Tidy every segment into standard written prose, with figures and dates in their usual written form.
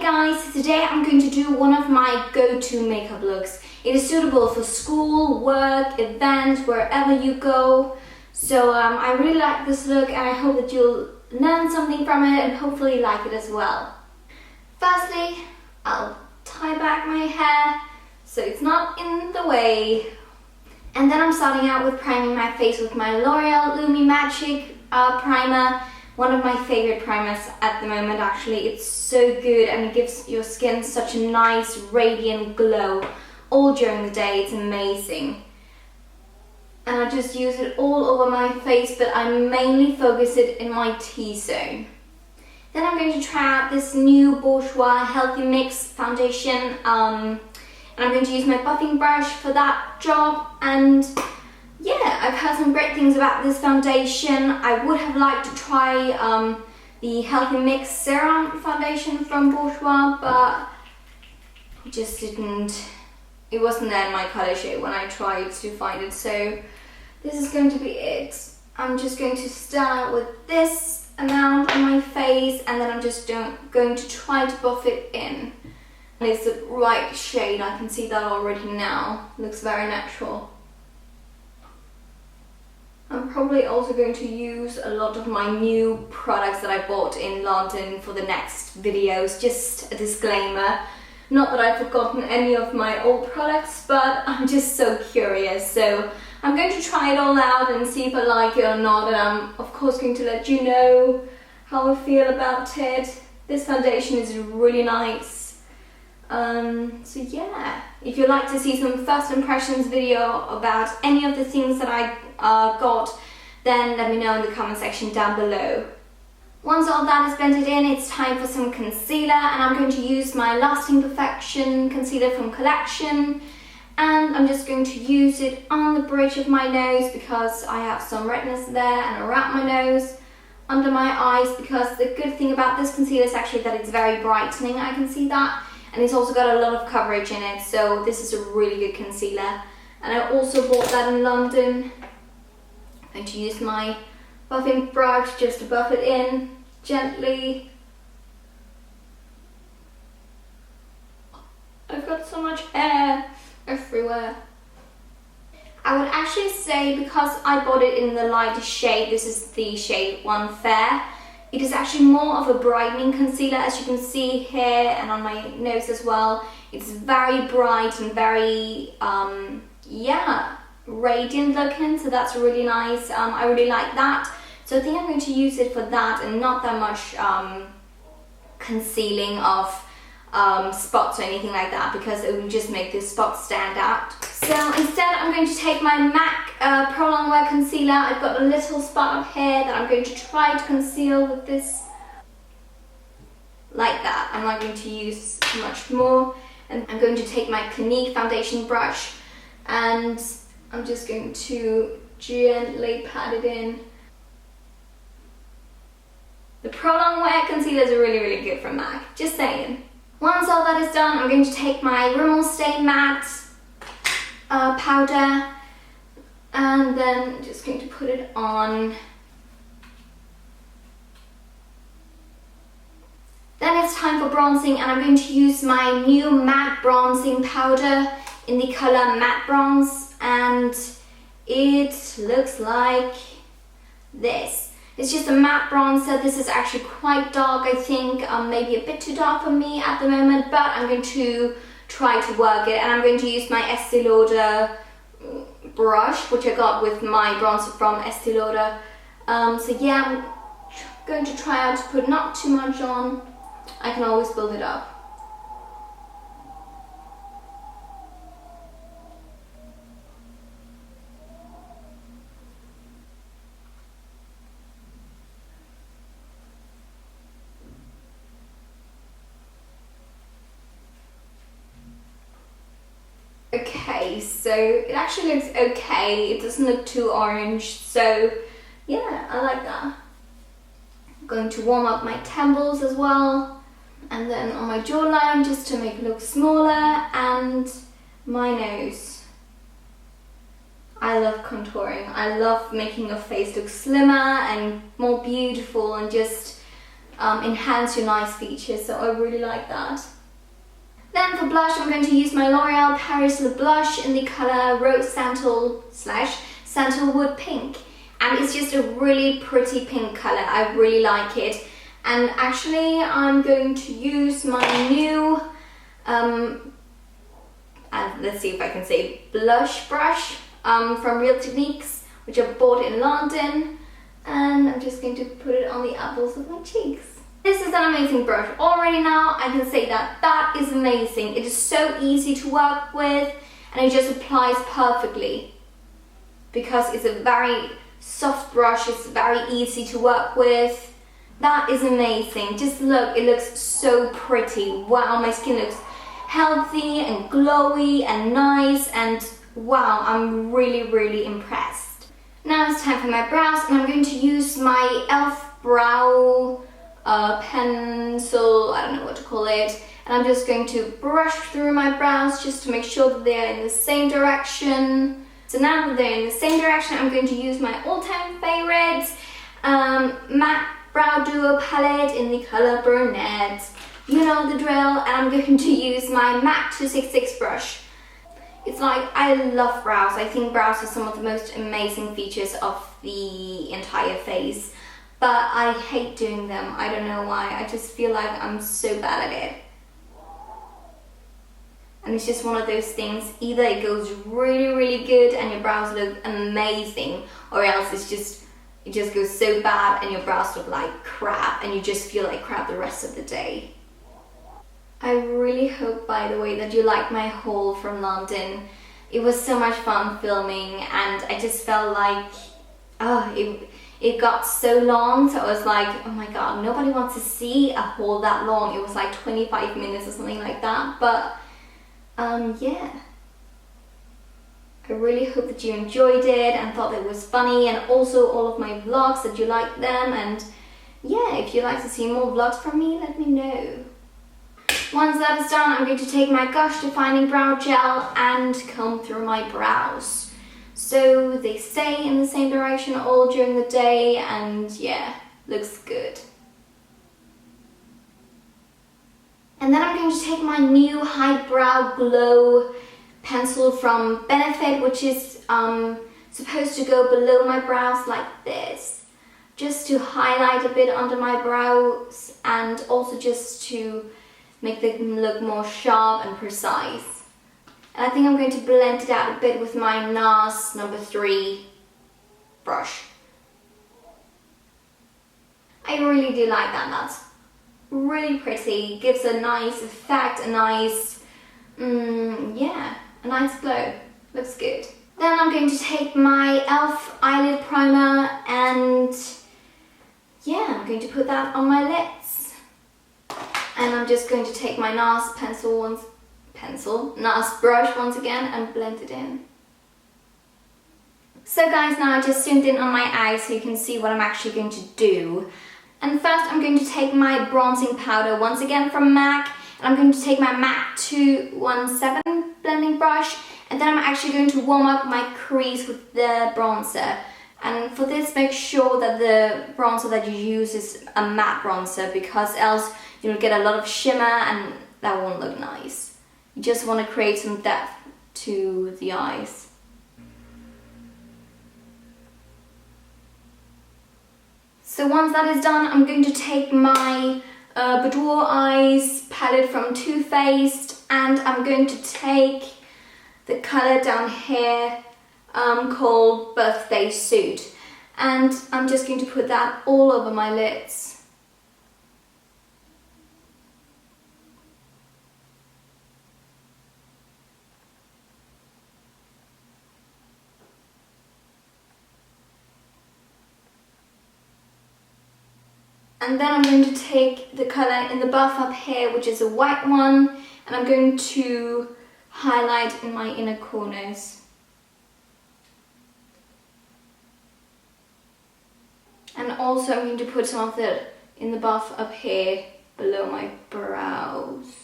guys, today I'm going to do one of my go-to makeup looks. It is suitable for school, work, events, wherever you go. So I really like this look and I hope that you'll learn something from it and hopefully like it as well. Firstly, I'll tie back my hair so it's not in the way. And then I'm starting out with priming my face with my L'Oreal Lumi Magique primer. One of my favorite primers at the moment actually. It's so good and it gives your skin such a nice radiant glow all during the day. It's amazing. And I just use it all over my face, but I mainly focus it in my T-zone. Then I'm going to try out this new Bourjouis Healthy Mix foundation. And I'm going to use my buffing brush for that job. And yeah, I've heard some great things about this foundation. I would have liked to try the Healthy Mix Serum foundation from Bourjouis, but it just didn't, it wasn't there in my colour shade when I tried to find it. So this is going to be it. I'm just going to start with this amount on my face and then I'm just going to try to buff it in. And it's the right shade, I can see that already now. Looks very natural. I'm probably also going to use a lot of my new products that I bought in London for the next videos. Just a disclaimer. Not that I've forgotten any of my old products, but I'm just so curious. So I'm going to try it all out and see if I like it or not. And I'm of course going to let you know how I feel about it. This foundation is really nice. So yeah, if you'd like to see some first impressions video about any of the things that I got, then let me know in the comment section down below. Once all that is blended in, it's time for some concealer, and I'm going to use my Lasting Perfection concealer from Collection, and I'm just going to use it on the bridge of my nose because I have some redness there, and around my nose, under my eyes, because the good thing about this concealer is actually that it's very brightening, I can see that. And it's also got a lot of coverage in it, so this is a really good concealer. And I also bought that in London. I'm going to use my buffing brush just to buff it in gently. I've got so much hair everywhere. I would actually say, because I bought it in the lightest shade, this is the shade 1 Fair, it is actually more of a brightening concealer, as you can see here and on my nose as well. It's very bright and very, yeah, radiant looking, so that's really nice. I really like that. So I think I'm going to use it for that and not that much concealing of spots or anything like that, because it will just make this spot stand out. So instead I'm going to take my MAC Pro Longwear concealer. I've got a little spot of hair that I'm going to try to conceal with this, like that. I'm not going to use much more, and I'm going to take my Clinique foundation brush and I'm just going to gently pat it in. The Pro Longwear concealers are really good from MAC, just saying. Once all that is done, I'm going to take my Rimmel Stay Matte powder and then just going to put it on. Then it's time for bronzing, and I'm going to use my new matte bronzing powder in the color Matte Bronze, and it looks like this. It's just a matte bronzer. This is actually quite dark, I think, maybe a bit too dark for me at the moment, but I'm going to try to work it. And I'm going to use my Estee Lauder brush, which I got with my bronzer from Estee Lauder. So yeah, I'm going to try out to put not too much on. I can always build it up. Okay, so it actually looks okay. It doesn't look too orange, so yeah, I like that. I'm going to warm up my temples as well, and then on my jawline just to make it look smaller, and my nose. I love contouring. I love making your face look slimmer and more beautiful, and just enhance your nice features, so I really like that. Then for blush, I'm going to use my L'Oreal Paris Le Blush in the colour Rose Santal / Santalwood Pink. And it's just a really pretty pink colour, I really like it. And actually I'm going to use my new, let's see if I can say blush brush from Real Techniques, which I bought in London. And I'm just going to put it on the apples of my cheeks. This is an amazing brush. Already now I can say that that is amazing. It is so easy to work with and it just applies perfectly. Because it's a very soft brush, it's very easy to work with. That is amazing. Just look, it looks so pretty. Wow, my skin looks healthy and glowy and nice, and wow, I'm really impressed. Now it's time for my brows, and I'm going to use my e.l.f. brow pencil, I don't know what to call it, and I'm just going to brush through my brows just to make sure that they're in the same direction. So now that they're in the same direction, I'm going to use my all-time favorite matte brow duo palette in the colour Brunette. You know the drill, and I'm going to use my MAC 266 brush. It's like, I love brows. I think brows are some of the most amazing features of the entire face. But I hate doing them. I don't know why. I just feel like I'm so bad at it. And it's just one of those things, either it goes really good and your brows look amazing, or else it just goes so bad and your brows look like crap and you just feel like crap the rest of the day. I really hope, by the way, that you liked my haul from London. It was so much fun filming, and I just felt like, it got so long, so I was like, oh my god, nobody wants to see a haul that long. It was like 25 minutes or something like that, but yeah. I really hope that you enjoyed it and thought it was funny, and also all of my vlogs, that you liked them. And yeah, if you'd like to see more vlogs from me, let me know. Once that is done, I'm going to take my Gush Definding Brow Gel and comb through my brows, so they stay in the same direction all during the day, and yeah, looks good. And then I'm going to take my new Highbrow Glow pencil from Benefit, which is supposed to go below my brows like this, just to highlight a bit under my brows and also just to make them look more sharp and precise. And I think I'm going to blend it out a bit with my NARS number 3 brush. I really do like that. That's really pretty, gives a nice effect, a nice, yeah, a nice glow, looks good. Then I'm going to take my e.l.f. eyelid primer and yeah, I'm going to put that on my lids. And I'm just going to take my NARS NARS brush once again and blend it in. So guys, now I just zoomed in on my eyes so you can see what I'm actually going to do. And first I'm going to take my bronzing powder once again from MAC, and I'm going to take my MAC 217 blending brush, and then I'm actually going to warm up my crease with the bronzer. And for this, make sure that the bronzer that you use is a matte bronzer, because else you'll get a lot of shimmer and that won't look nice. You just want to create some depth to the eyes. So once that is done, I'm going to take my Boudoir Eyes palette from Too Faced, and I'm going to take the colour down here called Birthday Suit, and I'm just going to put that all over my lids. And then I'm going to take the colour in the buff up here, which is a white one, and I'm going to highlight in my inner corners. And also I'm going to put some of it in the buff up here below my brows.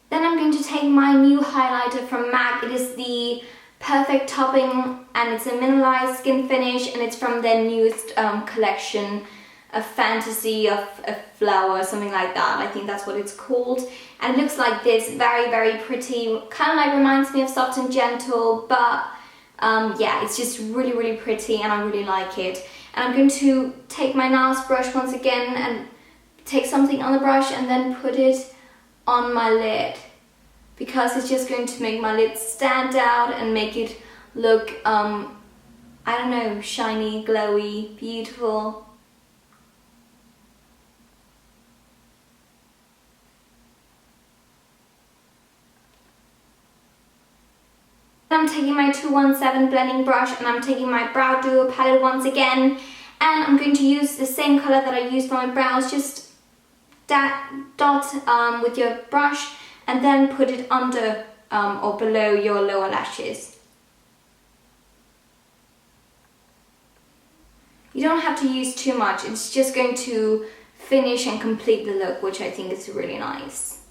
Then I'm going to take my new highlighter from MAC. It is the perfect topping, and it's a mineralized skin finish, and it's from their newest collection, a fantasy of a flower, something like that. I think that's what it's called. And it looks like this, very, very pretty. Kind of like reminds me of Soft and Gentle, but yeah, it's just really, really pretty, and I really like it. And I'm going to take my NARS brush once again and take something on the brush and then put it on my lid, because it's just going to make my lid stand out and make it look, I don't know, shiny, glowy, beautiful. I'm taking my 217 blending brush and I'm taking my Brow Duo palette once again, and I'm going to use the same color that I used for my brows. Just dot with your brush and then put it under or below your lower lashes. You don't have to use too much, it's just going to finish and complete the look, which I think is really nice.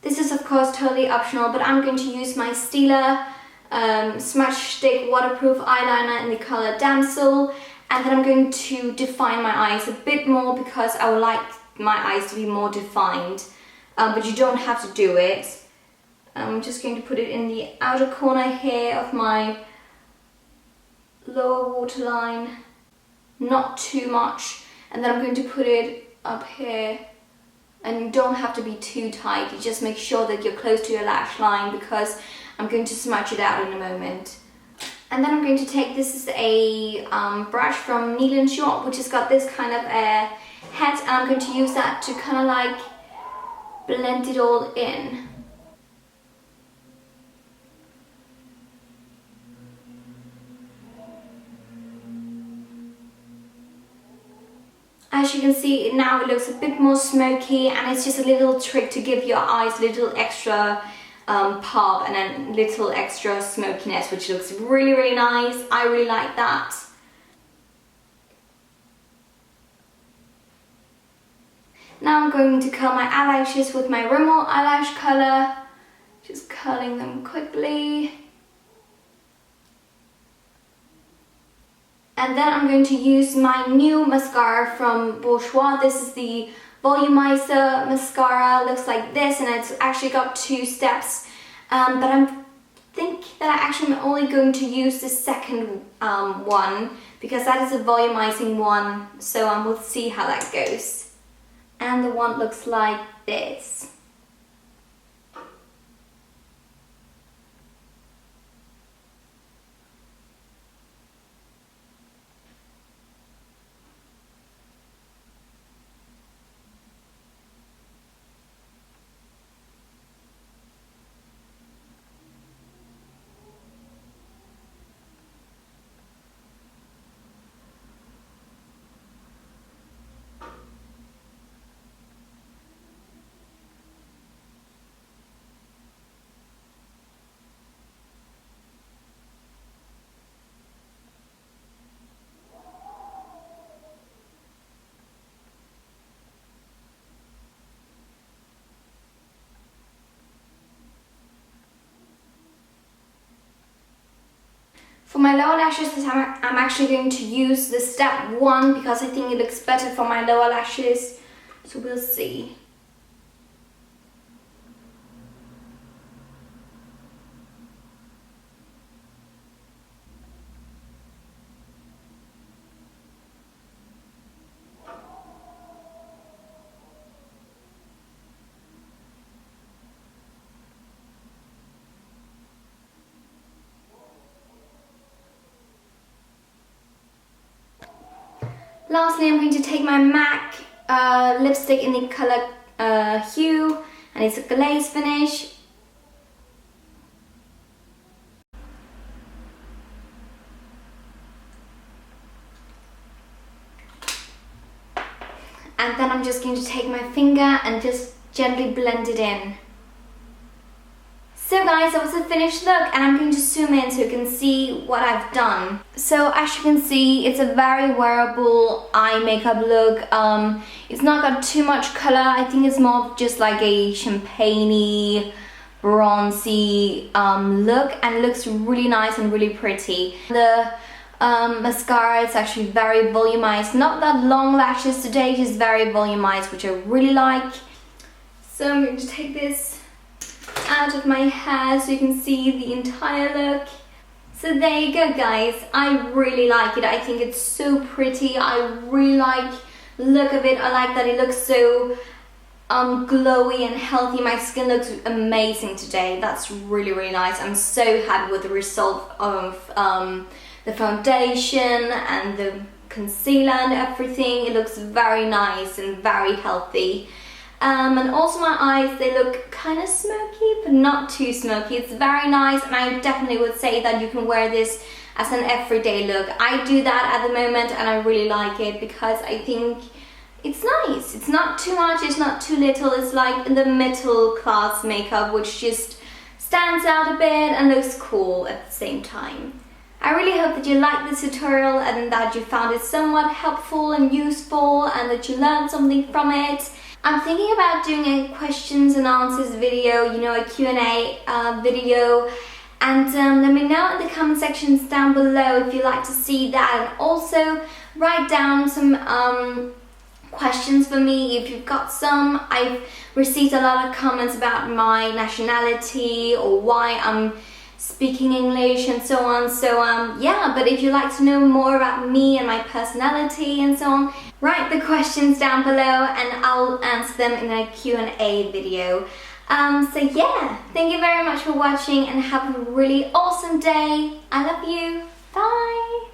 This is of course totally optional, but I'm going to use my Stila Smudge Stick Waterproof Eyeliner in the color Damsel, and then I'm going to define my eyes a bit more because I would like my eyes to be more defined, but you don't have to do it. I'm just going to put it in the outer corner here of my lower waterline, not too much, and then I'm going to put it up here. And you don't have to be too tight, you just make sure that you're close to your lash line, because I'm going to smudge it out in a moment. And then I'm going to take, this is a brush from Neil & Short, which has got this kind of a head, and I'm going to use that to kind of like blend it all in. As you can see, now it looks a bit more smoky, and it's just a little trick to give your eyes a little extra pop and a little extra smokiness, which looks really, really nice. I really like that. Now I'm going to curl my eyelashes with my Rimmel eyelash curler, just curling them quickly. And then I'm going to use my new mascara from Bourjouis. This is the Volumizer mascara. It looks like this, and it's actually got 2 steps. But I think that I actually am only going to use the second one, because that is a volumizing one. So we'll see how that goes. And the one looks like this. For my lower lashes this time, I'm actually going to use the step 1 because I think it looks better for my lower lashes. So we'll see. Lastly, I'm going to take my MAC lipstick in the color Hue, and it's a glaze finish. And then I'm just going to take my finger and just gently blend it in. So guys, that was the finished look, and I'm going to zoom in so you can see what I've done. So as you can see, it's a very wearable eye makeup look. It's not got too much color. I think it's more just like a champagne-y bronzy look, and looks really nice and really pretty. The mascara is actually very volumized, not that long lashes today, just very volumized, which I really like. So I'm going to take this out of my hair so you can see the entire look. So there you go, guys. I really like it. I think it's so pretty. I really like the look of it. I like that it looks so glowy and healthy. My skin looks amazing today. That's really, really nice. I'm so happy with the result of the foundation and the concealer and everything. It looks very nice and very healthy. And also my eyes, they look kind of smoky, but not too smoky. It's very nice, and I definitely would say that you can wear this as an everyday look. I do that at the moment, and I really like it because I think it's nice. It's not too much, it's not too little. It's like the middle class makeup, which just stands out a bit and looks cool at the same time. I really hope that you liked this tutorial and that you found it somewhat helpful and useful and that you learned something from it. I'm thinking about doing a questions and answers video, you know, a Q&A video, and let me know in the comment sections down below if you'd like to see that, and also write down some questions for me if you've got some. I've received a lot of comments about my nationality or why I'm speaking English and so on, so yeah, but if you'd like to know more about me and my personality and so on, write the questions down below and I'll answer them in a Q&A video. So yeah, thank you very much for watching and have a really awesome day. I love you. Bye.